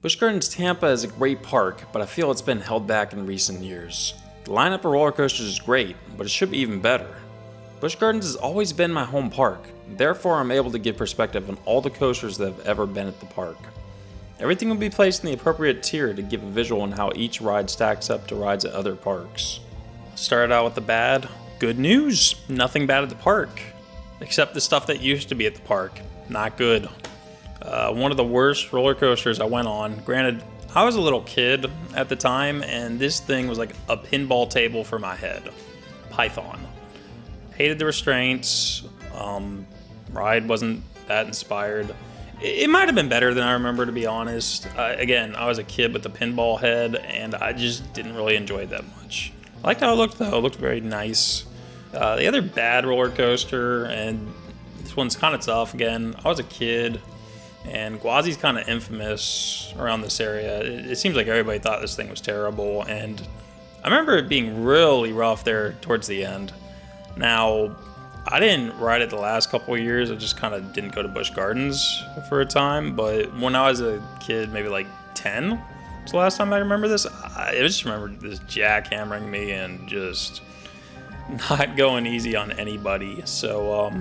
Busch Gardens Tampa is a great park, but I feel it's been held back in recent years. The lineup of roller coasters is great, but it should be even better. Busch Gardens has always been my home park, therefore I'm able to give perspective on all the coasters that have ever been at the park. Everything will be placed in the appropriate tier to give a visual on how each ride stacks up to rides at other parks. Started out with the bad. Good news, nothing bad at the park, except the stuff that used to be at the park. Not good. One of the worst roller coasters I went on. Granted, I was a little kid at the time, and this thing was like a pinball table for my head. Python. Hated the restraints. Ride wasn't that inspired. It might have been better than I remember, to be honest. Again, I was a kid with a pinball head, and I just didn't really enjoy it that much. I liked how it looked, though. It looked very nice. The other bad roller coaster, and this one's kind of tough. Again, I was a kid, and Gwazi's kind of infamous around this area. It seems like everybody thought this thing was terrible, and I remember it being really rough there towards the end. Now, I didn't ride it the last couple of years. I just kind of didn't go to Busch Gardens for a time, but when I was a kid, maybe like 10 was the last time I remember this. I just remember this jackhammering me and just not going easy on anybody. So,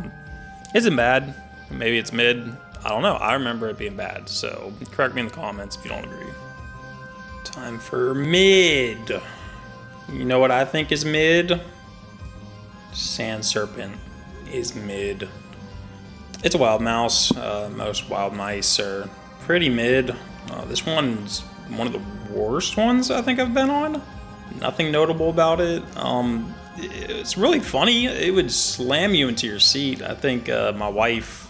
isn't bad. Maybe it's mid. I don't know. I remember it being bad. So, correct me in the comments if you don't agree. Time for mid. You know what I think is mid? Sand Serpent is mid. It's a wild mouse. Most wild mice are pretty mid. This one's one of the worst ones I think I've been on. Nothing notable about it. It's really funny. It would slam you into your seat. I think my wife,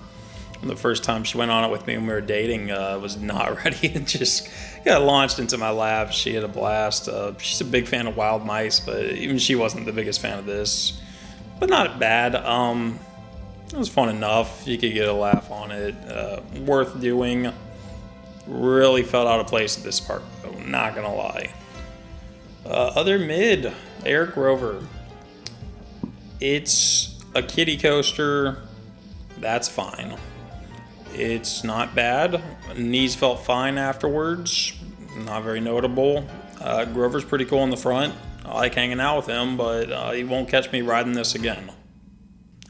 the first time she went on it with me when we were dating, was not ready and just got launched into my lap. She had a blast. She's a big fan of wild mice, but even she wasn't the biggest fan of this. But not bad. It was fun enough. You could get a laugh on it. Worth doing. Really felt out of place at this park, though. Not gonna lie. Other mid, Eric Grover. It's a kiddie coaster. That's fine. It's not bad. Knees felt fine afterwards. Not very notable. Grover's pretty cool in the front. I like hanging out with him, but he won't catch me riding this again.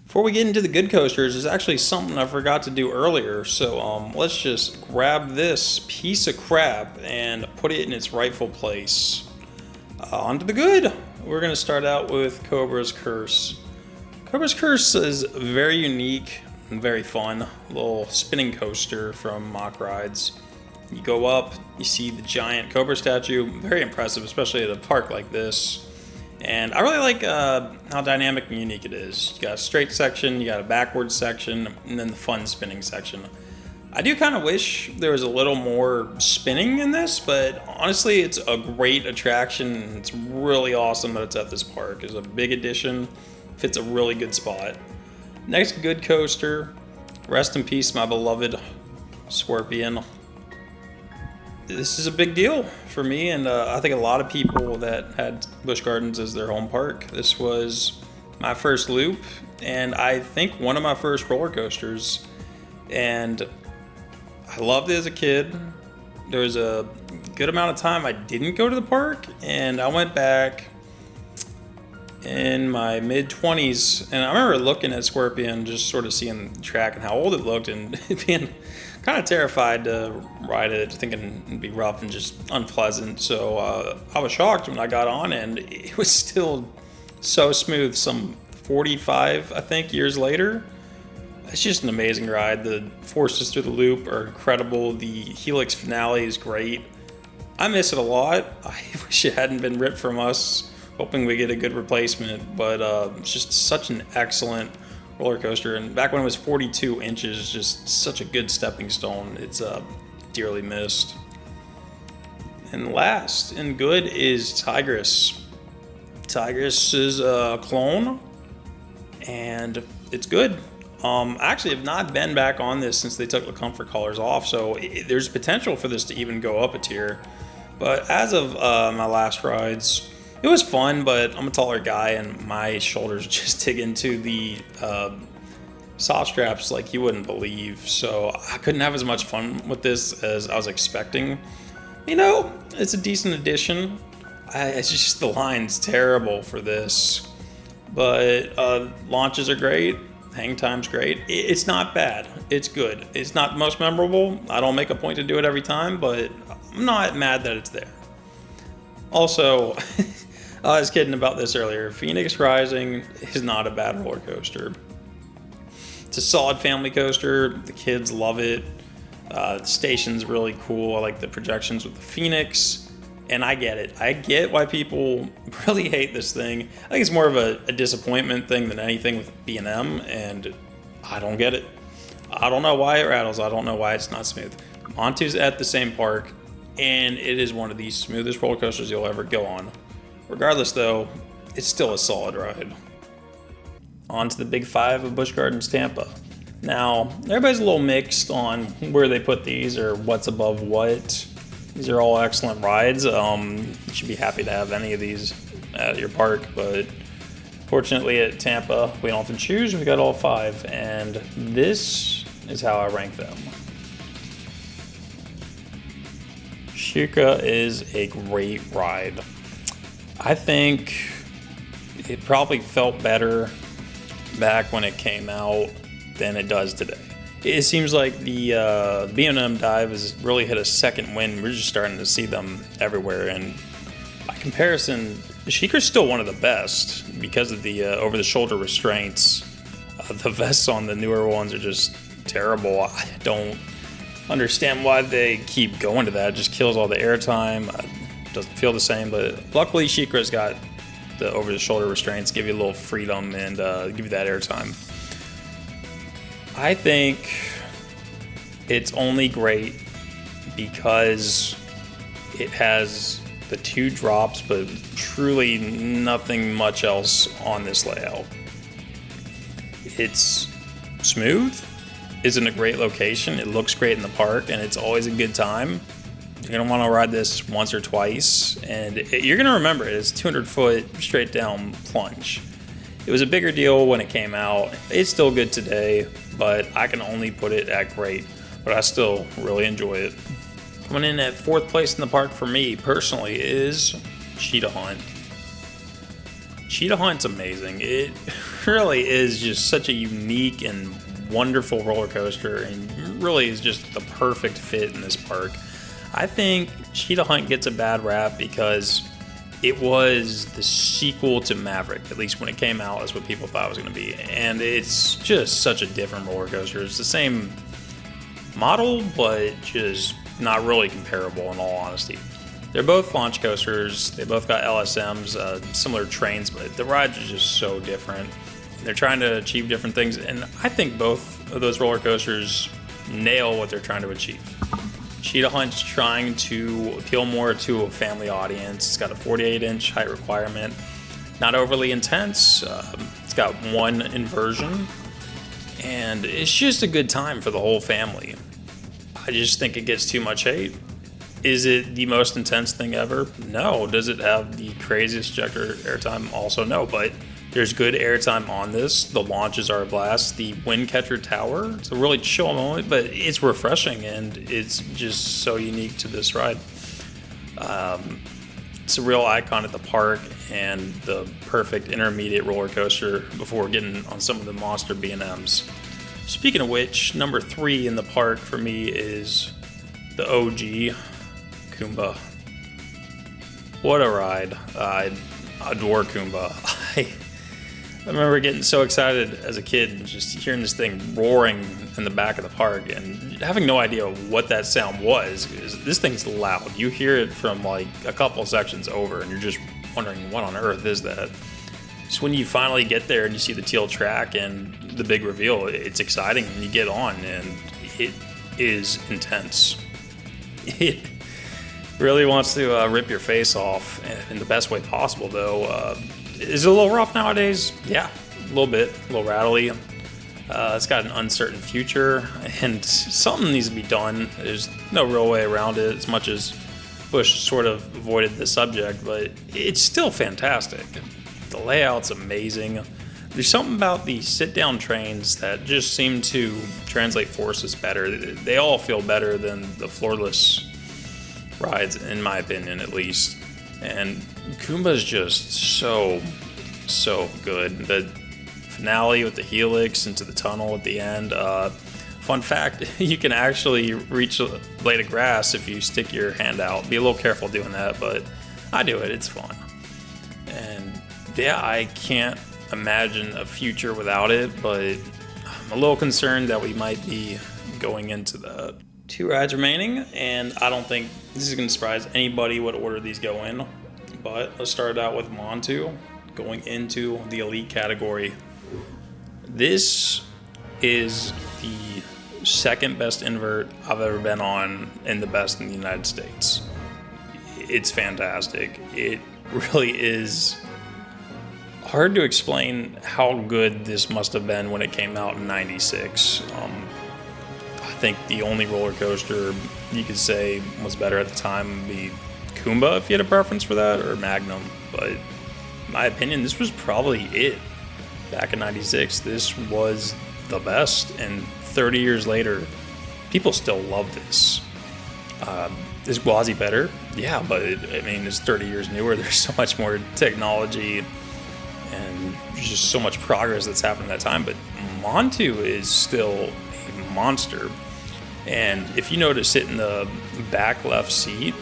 Before we get into the good coasters, there's actually something I forgot to do earlier. So let's just grab this piece of crap and put it in its rightful place. Onto the good. We're going to start out with Cobra's Curse. Cobra's Curse is very unique and very fun. A little spinning coaster from Mock Rides. You go up, you see the giant Cobra statue. Very impressive, especially at a park like this. And I really like how dynamic and unique it is. You got a straight section, you got a backwards section, and then the fun spinning section. I do kind of wish there was a little more spinning in this, but honestly, it's a great attraction. It's really awesome that it's at this park. It's a big addition, fits a really good spot. Next good coaster, rest in peace, my beloved Scorpion. This is a big deal for me, and I think a lot of people that had Busch Gardens as their home park. This was my first loop, and I think one of my first roller coasters. And I loved it as a kid. There was a good amount of time I didn't go to the park, and I went back in my mid-20s, and I remember looking at Scorpion, just sort of seeing the track and how old it looked, and being kind of terrified to ride it, thinking it'd be rough and just unpleasant. So I was shocked when I got on, and it was still so smooth. Some 45, I think, years later. It's just an amazing ride. The forces through the loop are incredible. The Helix finale is great. I miss it a lot. I wish it hadn't been ripped from us. Hoping we get a good replacement, but it's just such an excellent roller coaster. And back when it was 42 inches, just such a good stepping stone. It's dearly missed. And last and good is Tigris. Tigris is a clone, and it's good. I actually have not been back on this since they took the comfort collars off, so there's potential for this to even go up a tier. But as of my last rides, it was fun, but I'm a taller guy and my shoulders just dig into the soft straps like you wouldn't believe. So I couldn't have as much fun with this as I was expecting. It's a decent addition. It's just the line's terrible for this. But launches are great. Hang time's great. It's not bad. It's good. It's not the most memorable. I don't make a point to do it every time, but I'm not mad that it's there. Also, I was kidding about this earlier. Phoenix Rising is not a bad roller coaster. It's a solid family coaster. The kids love it. The station's really cool. I like the projections with the Phoenix. And I get it. I get why people really hate this thing. I think it's more of a disappointment thing than anything with B&M, and I don't get it. I don't know why it rattles. I don't know why it's not smooth. Montu's at the same park, and it is one of the smoothest roller coasters you'll ever go on. Regardless, though, it's still a solid ride. On to the Big Five of Busch Gardens Tampa. Now, everybody's a little mixed on where they put these or what's above what. These are all excellent rides. You should be happy to have any of these at your park, but fortunately at Tampa, we don't have to choose. We got all five, and this is how I rank them. Sheikrah is a great ride. I think it probably felt better back when it came out than it does today. It seems like the B&M dive has really hit a second wind. We're just starting to see them everywhere. And by comparison, Sheikrah's still one of the best because of the over-the-shoulder restraints. The vests on the newer ones are just terrible. I don't understand why they keep going to that. It just kills all the airtime. Doesn't feel the same, but luckily Sheikrah's got the over-the-shoulder restraints, give you a little freedom and give you that airtime. I think it's only great because it has the two drops, but truly nothing much else on this layout. It's smooth, is in a great location, it looks great in the park, and it's always a good time. You're going to want to ride this once or twice, and you're going to remember it. It's a 200-foot straight down plunge. It was a bigger deal when it came out. It's still good today, but I can only put it at great. But I still really enjoy it. Coming in at fourth place in the park for me personally is Cheetah Hunt. Cheetah Hunt's amazing. It really is just such a unique and wonderful roller coaster, and really is just the perfect fit in this park. I think Cheetah Hunt gets a bad rap because it was the sequel to Maverick, at least when it came out, is what people thought it was going to be. And it's just such a different roller coaster. It's the same model, but just not really comparable in all honesty. They're both launch coasters. They both got LSMs, similar trains, but the rides are just so different. They're trying to achieve different things, and I think both of those roller coasters nail what they're trying to achieve. Cheetah Hunt's trying to appeal more to a family audience. It's got a 48-inch height requirement. Not overly intense. It's got one inversion. And it's just a good time for the whole family. I just think it gets too much hate. Is it the most intense thing ever? No. Does it have the craziest ejector airtime? Also no, but there's good airtime on this. The launches are a blast. The wind catcher tower, it's a really chill moment, but it's refreshing and it's just so unique to this ride. It's a real icon at the park and the perfect intermediate roller coaster before getting on some of the monster B&Ms. Speaking of which, number 3 in the park for me is the OG Kumba. What a ride. I adore Kumba. I remember getting so excited as a kid and just hearing this thing roaring in the back of the park and having no idea what that sound was. This thing's loud. You hear it from like a couple sections over and you're just wondering what on earth is that. So when you finally get there and you see the teal track and the big reveal, it's exciting and you get on and it is intense. It really wants to rip your face off in the best way possible though. Is it a little rough nowadays? Yeah, a little bit, a little rattly. It's got an uncertain future, and something needs to be done. There's no real way around it, as much as Busch sort of avoided the subject, but it's still fantastic. The layout's amazing. There's something about the sit-down trains that just seem to translate forces better. They all feel better than the floorless rides, in my opinion at least. And Kumba's just so good. The finale with the helix into the tunnel at the end. Fun fact, you can actually reach a blade of grass if you stick your hand out. Be a little careful doing that, but I do it, it's fun. And yeah, I can't imagine a future without it, but I'm a little concerned that we might be going into the 2 rides remaining, and I don't think this is going to surprise anybody what order these go in. But let's start out with Montu, going into the elite category. This is the second best invert I've ever been on, and the best in the United States. It's fantastic. It really is hard to explain how good this must have been when it came out in '96. I think the only roller coaster you could say was better at the time would be Kumba, if you had a preference for that, or Magnum. But in my opinion, this was probably it. Back in '96, this was the best, and 30 years later, people still love this. Is Gwazi better? Yeah, but it's 30 years newer. There's so much more technology and just so much progress that's happened at that time. But Montu is still a monster. And if you notice it in the back left seat,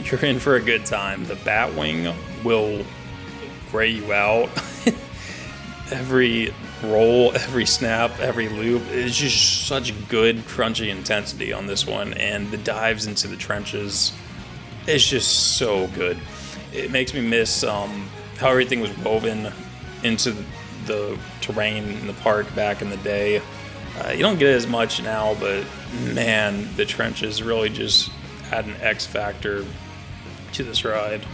you're in for a good time. The Batwing will gray you out. Every roll, every snap, every loop is just such good crunchy intensity on this one, and the dives into the trenches is just so good. It makes me miss how everything was woven into the terrain in the park back in the day. You don't get it as much now, but man, the trenches really just add an X factor to this ride.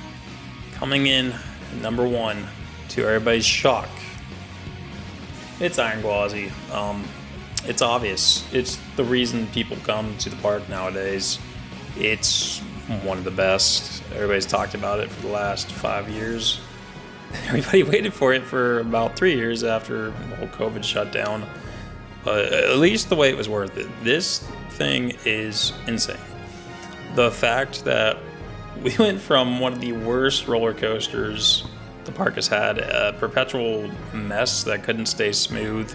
Coming in number 1, to everybody's shock, it's Iron Gwazi. It's obvious. It's the reason people come to the park nowadays. It's one of the best. Everybody's talked about it for the last 5 years. Everybody waited for it for about 3 years after the whole COVID shutdown. But at least the wait was worth it. This thing is insane. The fact that we went from one of the worst roller coasters the park has had, a perpetual mess that couldn't stay smooth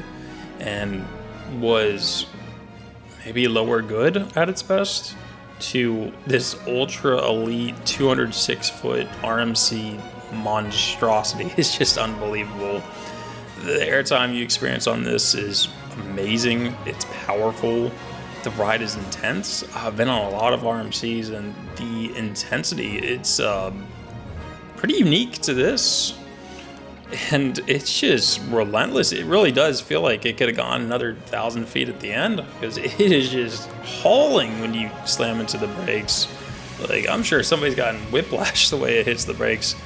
and was maybe lower good at its best, to this ultra elite 206-foot RMC monstrosity is just unbelievable. The airtime you experience on this is amazing. It's powerful. The ride is intense. I've been on a lot of RMCs, and the intensity, it's pretty unique to this, and it's just relentless. It really does feel like it could have gone another 1,000 feet at the end, because it is just hauling when you slam into the brakes. Like, I'm sure somebody's gotten whiplash the way it hits the brakes,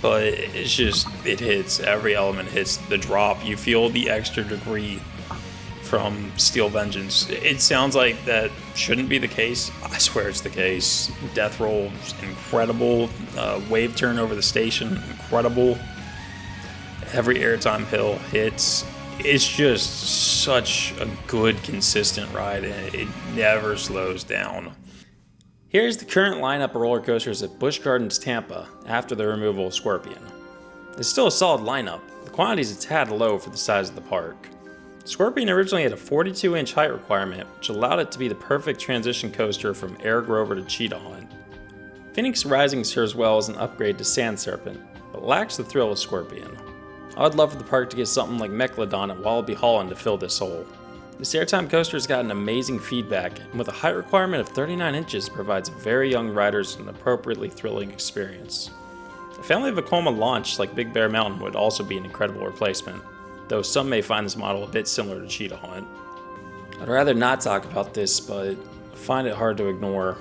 but it's just, it hits, every element hits. The drop, you feel the extra degree from Steel Vengeance. It sounds like that shouldn't be the case. I swear it's the case. Death roll is incredible. Wave turn over the station, incredible. Every airtime hill hits. It's just such a good, consistent ride, and it never slows down. Here's the current lineup of roller coasters at Busch Gardens Tampa after the removal of Scorpion. It's still a solid lineup. The quantity is a tad low for the size of the park. Scorpion originally had a 42-inch height requirement, which allowed it to be the perfect transition coaster from Air Grover to Cheetah Hunt. Phoenix Rising serves well as an upgrade to Sand Serpent, but lacks the thrill of Scorpion. I'd love for the park to get something like Megalodon at Wallaby Holland to fill this hole. This airtime coaster has gotten amazing feedback, and with a height requirement of 39 inches provides very young riders an appropriately thrilling experience. A family Vekoma launch like Big Bear Mountain would also be an incredible replacement, though some may find this model a bit similar to Cheetah Hunt. I'd rather not talk about this, but I find it hard to ignore.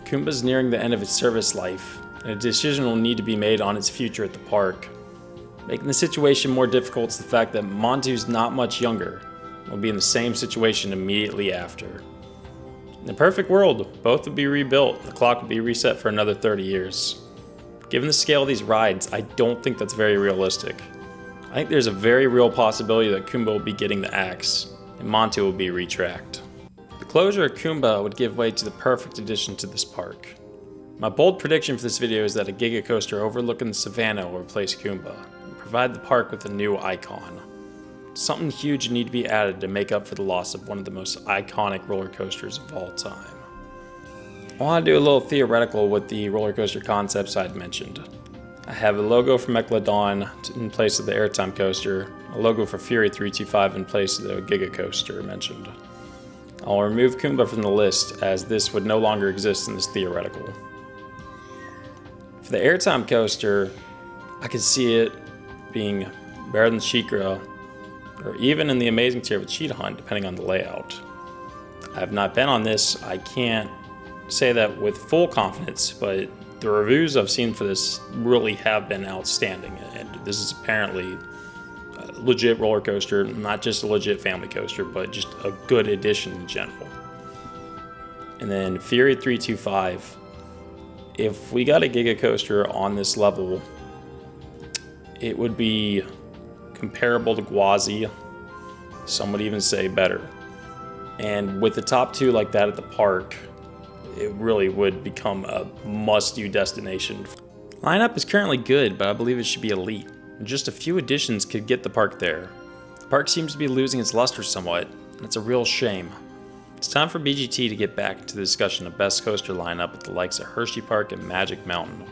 Kumba's nearing the end of its service life, and a decision will need to be made on its future at the park. Making the situation more difficult is the fact that Montu's not much younger, and will be in the same situation immediately after. In the perfect world, both would be rebuilt, and the clock would be reset for another 30 years. Given the scale of these rides, I don't think that's very realistic. I think there's a very real possibility that Kumba will be getting the axe, and Montu will be retracked. The closure of Kumba would give way to the perfect addition to this park. My bold prediction for this video is that a Giga coaster overlooking the savannah will replace Kumba and provide the park with a new icon. Something huge need to be added to make up for the loss of one of the most iconic roller coasters of all time. I want to do a little theoretical with the roller coaster concepts I'd mentioned. I have a logo for Megalodon in place of the Airtime coaster, a logo for Fury 325 in place of the Giga coaster mentioned. I'll remove Kumba from the list as this would no longer exist in this theoretical. For the Airtime coaster, I could see it being better than Sheikrah, or even in the amazing tier with Cheetah Hunt, depending on the layout. I have not been on this, I can't say that with full confidence, but the reviews I've seen for this really have been outstanding, and this is apparently a legit roller coaster, not just a legit family coaster, but just a good addition in general. And then Fury 325, if we got a Giga coaster on this level, it would be comparable to Gwazi, some would even say better. And with the top two like that at the park, it really would become a must-do destination. Lineup is currently good, but I believe it should be elite. Just a few additions could get the park there. The park seems to be losing its luster somewhat, and it's a real shame. It's time for BGT to get back into the discussion of best coaster lineup with the likes of Hershey Park and Magic Mountain.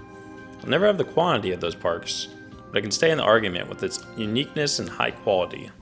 I'll never have the quantity of those parks, but I can stay in the argument with its uniqueness and high quality.